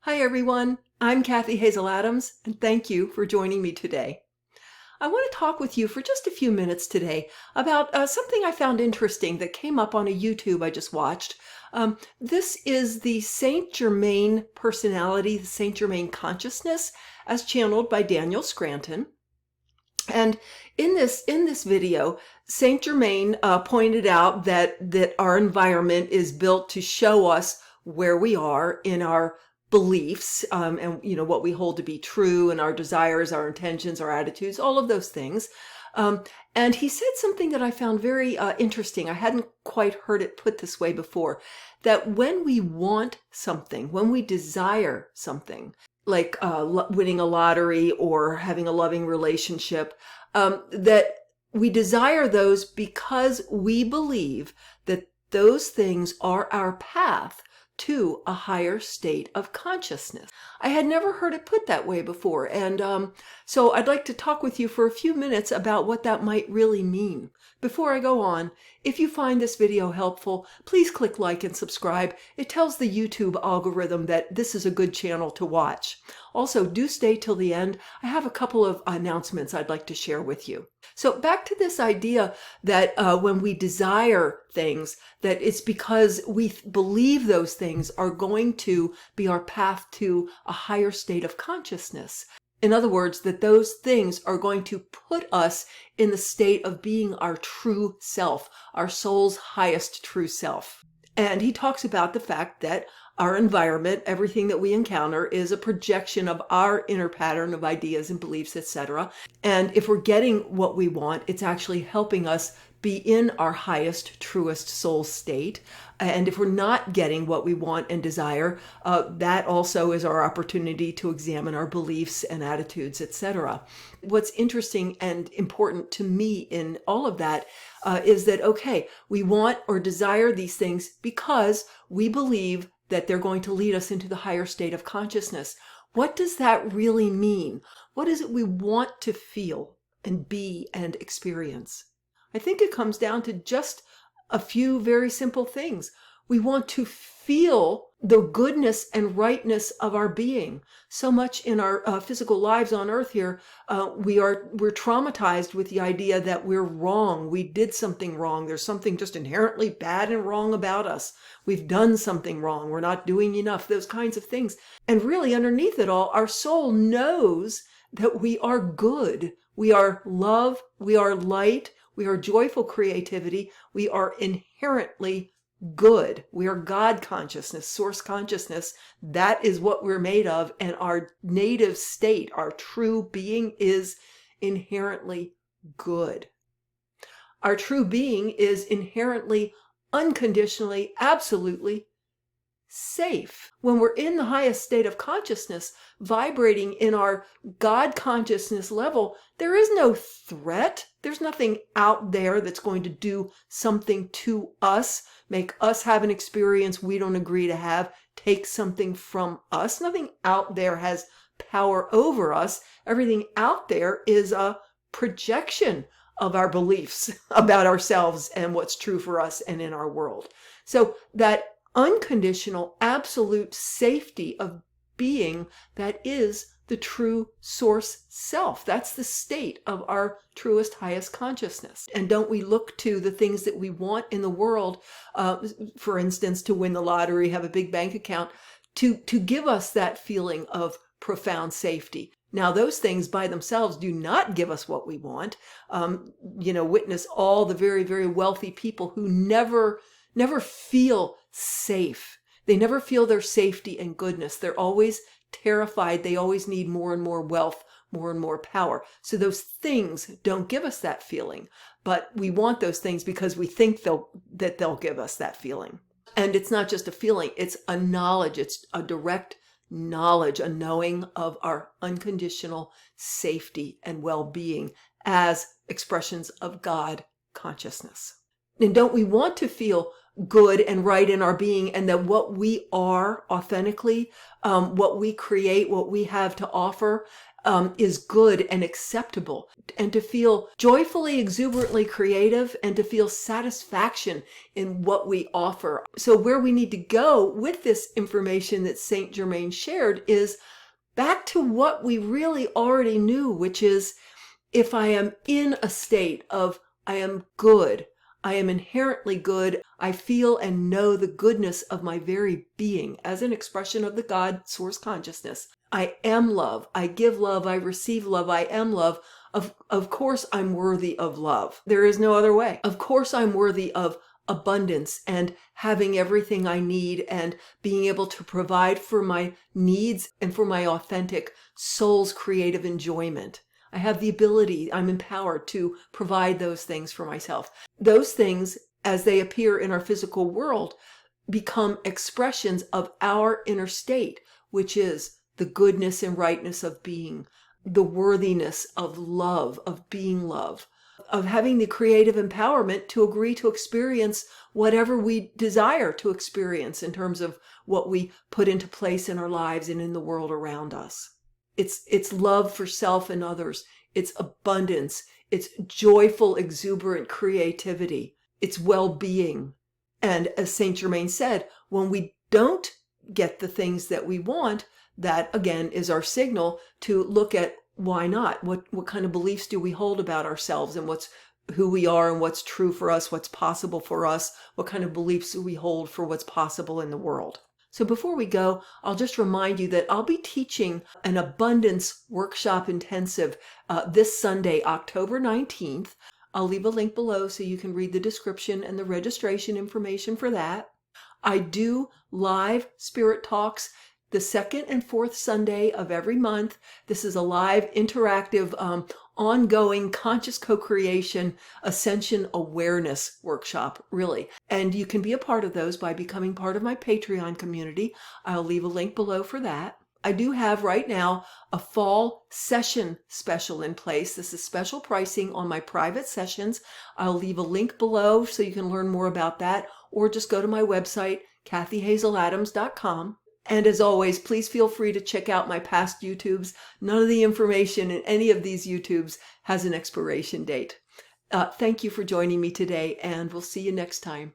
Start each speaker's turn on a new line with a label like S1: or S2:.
S1: Hi everyone, I'm Kathy Hazel Adams, and thank you for joining me today. I want to talk with you for just a few minutes today about something I found interesting that came up on a YouTube I just watched. This is the Saint Germaine personality, the Saint Germaine consciousness, as channeled by Daniel Scranton. And in this video, Saint Germain pointed out that our environment is built to show us where we are in our beliefs, and what we hold to be true, and our desires, our intentions, our attitudes, all of those things. And he said something that I found very interesting. I hadn't quite heard it put this way before, that when we want something, when we desire something, like winning a lottery or having a loving relationship, that we desire those because we believe that those things are our path to a higher state of consciousness. I had never heard it put that way before, and so I'd like to talk with you for a few minutes about what that might really mean. Before I go on, if you find this video helpful, please click like and subscribe. It tells the YouTube algorithm that this is a good channel to watch. Also, do stay till the end. I have a couple of announcements I'd like to share with you. So back to this idea that when we desire things, that it's because we believe those things are going to be our path to a higher state of consciousness. In other words, that those things are going to put us in the state of being our true self, our soul's highest true self. And he talks about the fact that our environment, everything that we encounter, is a projection of our inner pattern of ideas and beliefs, etc. And if we're getting what we want, it's actually helping us be in our highest, truest soul state. And if we're not getting what we want and desire, that also is our opportunity to examine our beliefs and attitudes, etc. What's interesting and important to me in all of that is that, okay, we want or desire these things because we believe that they're going to lead us into the higher state of consciousness. What does that really mean? What is it we want to feel and be and experience? I think it comes down to just a few very simple things. We want to feel the goodness and rightness of our being. So much in our physical lives on earth here, we're traumatized with the idea that we're wrong. We did something wrong. There's something just inherently bad and wrong about us. We've done something wrong. We're not doing enough, those kinds of things. And really underneath it all, our soul knows that we are good. We are love. We are light. We are joyful creativity. We are inherently good. We are God consciousness, source consciousness. That is what we're made of. And our native state, our true being, is inherently good. Our true being is inherently, unconditionally, absolutely safe. When we're in the highest state of consciousness, vibrating in our God consciousness level, there is no threat. There's nothing out there that's going to do something to us, make us have an experience we don't agree to have, take something from us. Nothing out there has power over us. Everything out there is a projection of our beliefs about ourselves and what's true for us and in our world. So that unconditional, absolute safety of being, that is the true source self. That's the state of our truest, highest consciousness. And don't we look to the things that we want in the world, for instance, to win the lottery, have a big bank account, to give us that feeling of profound safety. Now, those things by themselves do not give us what we want. Witness all the very, very wealthy people who never feel safe. They never feel their safety and goodness. They're always terrified. They always need more and more wealth, more and more power. So those things don't give us that feeling, but we want those things because we think that they'll give us that feeling. And it's not just a feeling, it's a knowledge. It's a direct knowledge, a knowing of our unconditional safety and well-being as expressions of God consciousness. And don't we want to feel good and right in our being, and that what we are authentically, what we create, what we have to offer, is good and acceptable, and to feel joyfully, exuberantly creative, and to feel satisfaction in what we offer. So where we need to go with this information that Saint Germaine shared is back to what we really already knew, which is, if I am in a state of I am good, I am inherently good, I feel and know the goodness of my very being as an expression of the God source consciousness. I am love, I give love, I receive love, I am love. Of course I'm worthy of love. There is no other way. Of course I'm worthy of abundance and having everything I need and being able to provide for my needs and for my authentic soul's creative enjoyment. I have the ability, I'm empowered to provide those things for myself. Those things, as they appear in our physical world, become expressions of our inner state, which is the goodness and rightness of being, the worthiness of love, of being love, of having the creative empowerment to agree to experience whatever we desire to experience in terms of what we put into place in our lives and in the world around us. It's love for self and others. It's abundance. It's joyful, exuberant creativity. It's well-being. And as Saint Germaine said, when we don't get the things that we want, that again is our signal to look at why not? What kind of beliefs do we hold about ourselves and who we are and what's true for us, what's possible for us, what kind of beliefs do we hold for what's possible in the world? So before we go, I'll just remind you that I'll be teaching an abundance workshop intensive this Sunday, October 19th. I'll leave a link below so you can read the description and the registration information for that. I do live spirit talks the second and fourth Sunday of every month. This is a live, interactive, ongoing conscious co-creation ascension awareness workshop, really. And you can be a part of those by becoming part of my Patreon community. I'll leave a link below for that. I do have right now a fall session special in place. This is special pricing on my private sessions. I'll leave a link below so you can learn more about that, or just go to my website, kathyhazeladams.com. And as always, please feel free to check out my past YouTubes. None of the information in any of these YouTubes has an expiration date. Thank you for joining me today, and we'll see you next time.